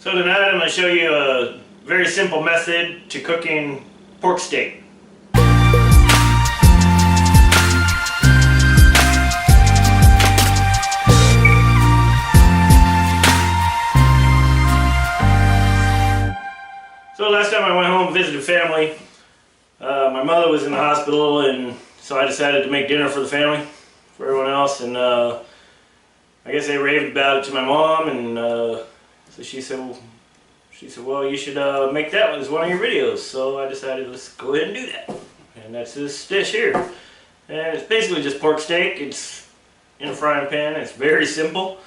So tonight I'm going to show you a very simple method to cooking pork steak. So last time I went home and visited family, my mother was in the hospital, and so I decided to make dinner for the family, for everyone else, and I guess they raved about it to my mom, and so she said, well, you should make that as one of your videos. So I decided, let's go ahead and do that. And that's this dish here. And it's basically just pork steak. It's in a frying pan. It's very simple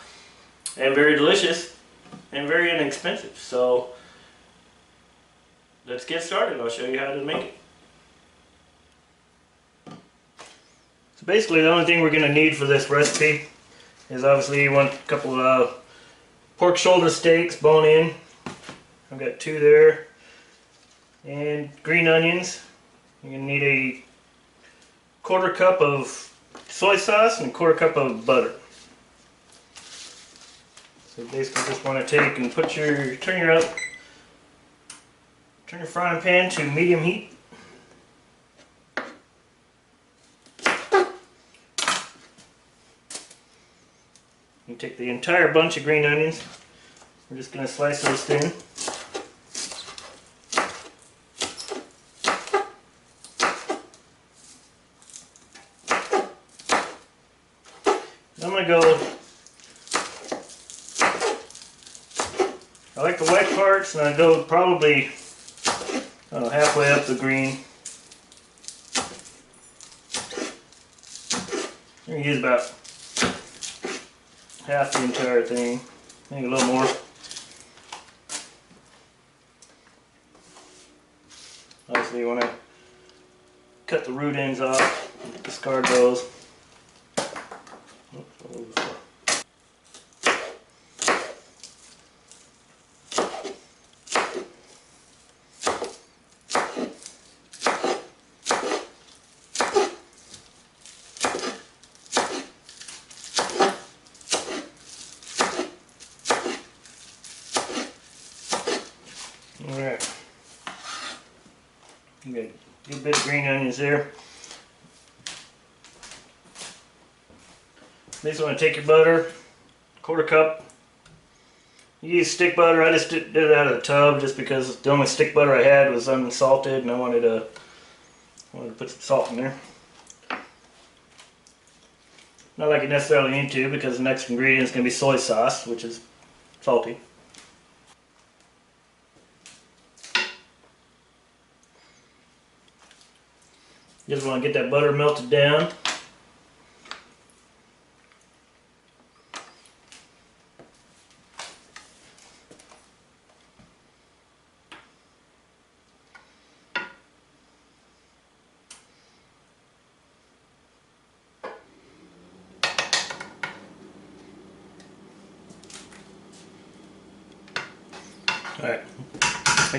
and very delicious and very inexpensive. So let's get started. I'll show you how to make it. So basically the only thing we're going to need for this recipe is obviously you want a couple of pork shoulder steaks, bone in. I've got 2 there. And green onions. You're going to need a 1/4 cup of soy sauce and a 1/4 cup of butter. So basically just want to take and turn your frying pan to medium heat. You take the entire bunch of green onions. We're just going to slice those thin. I'm going to go, I like the white parts, and I go probably halfway up the green. I'm going to use about half the entire thing, maybe a little more. Obviously you want to cut the root ends off, discard those. Alright, you got a good bit of green onions there. Next, want to take your butter, 1/4 cup. You use stick butter. I just did it out of the tub just because the only stick butter I had was unsalted, and I wanted to put some salt in there. Not like you necessarily need to, because the next ingredient is going to be soy sauce, which is salty. You just want to get that butter melted down. Alright,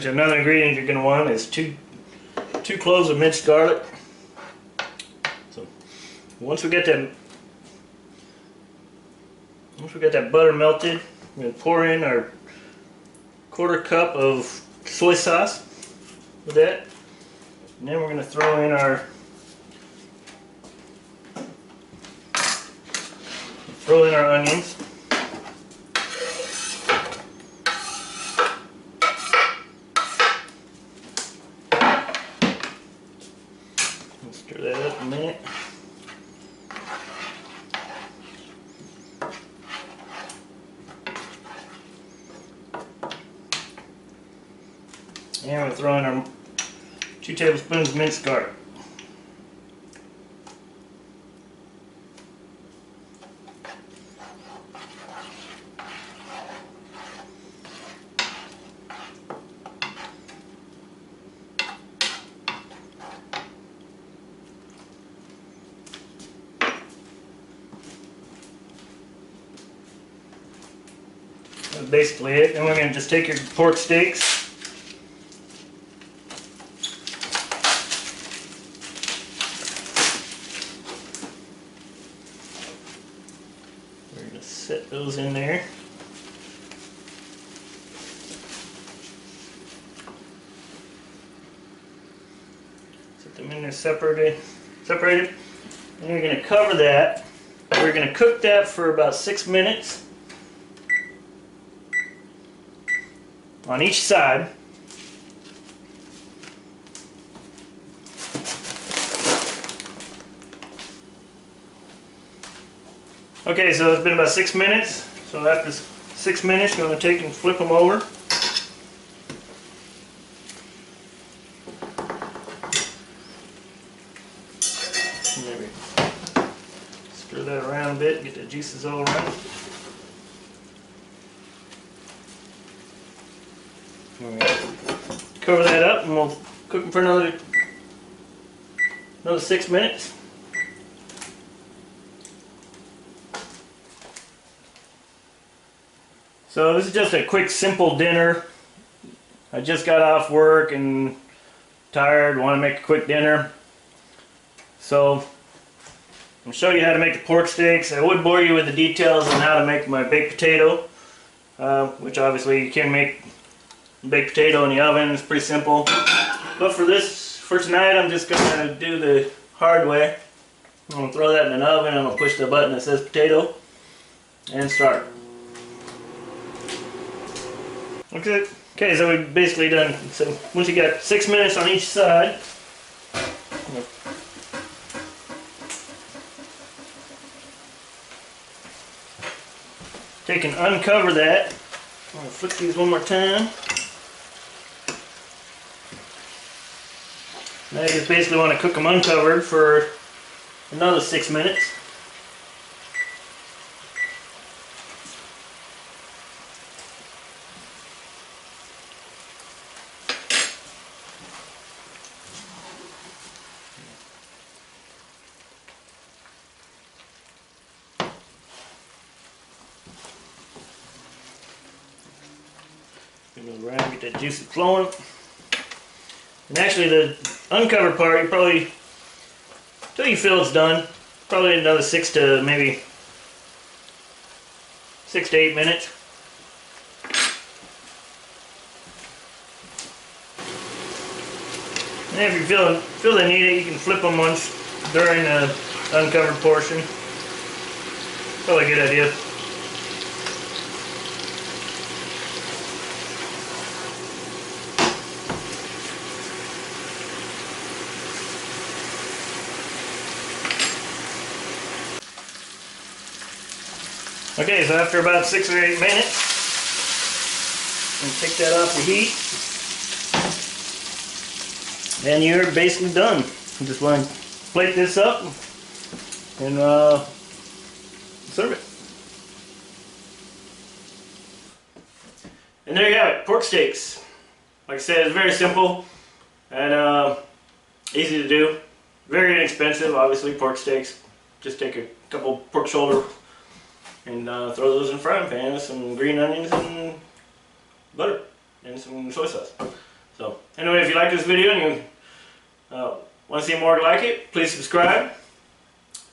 another ingredient you're going to want is two cloves of minced garlic. So once we get that butter melted, we're going to pour in our 1/4 cup of soy sauce with that, and then we're going to throw in our onions. Stir that up a minute. And we're throwing our 2 tablespoons of minced garlic. That's basically it. And we're going to just take your pork steaks. We're going to set those in there. them in there separated. And you're going to cover that. We're going to cook that for about 6 minutes on each side. Okay, so it's been about 6 minutes. So after 6 minutes, I'm going to take and flip them over. Maybe stir that around a bit, get the juices all around. Cover that up and we'll cook them for another 6 minutes. So this is just a quick, simple dinner. I just got off work and tired, want to make a quick dinner. So I'm going to show you how to make the pork steaks. I would bore you with the details on how to make my baked potato, which obviously you can make baked potato in the oven. It's pretty simple. But for tonight, I'm just going to do the hard way. I'm going to throw that in an oven. I'm going to push the button that says potato and start. Okay, so we've basically done, so once you got 6 minutes on each side, take and uncover that. I'm going to flip these one more time. Now you just basically want to cook them uncovered for another 6 minutes. Go around, get that juice flowing. And actually the uncovered part, you probably, until you feel it's done, probably another 6 to 8 minutes. And if you feel they need it, you can flip them once during the uncovered portion. Probably a good idea. Okay, so after about 6 or 8 minutes, and take that off the heat, and you're basically done. You just want to plate this up and serve it. And there you have it, pork steaks. Like I said, it's very simple and easy to do. Very inexpensive, obviously, pork steaks. Just take a couple pork shoulder and throw those in a frying pan with some green onions and butter and some soy sauce. So anyway, if you like this video and you want to see more like it, please subscribe.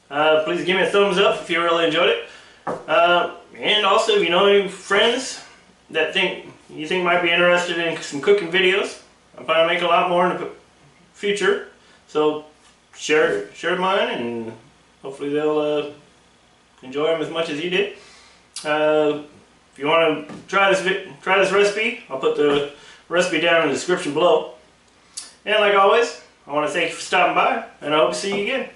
Please give me a thumbs up if you really enjoyed it. And also, if you know any friends that you think might be interested in some cooking videos, I'm planning to make a lot more in the future. So share mine, and hopefully they'll enjoy them as much as you did. If you want to try this recipe, I'll put the recipe down in the description below. And like always, I want to thank you for stopping by, and I hope to see you again.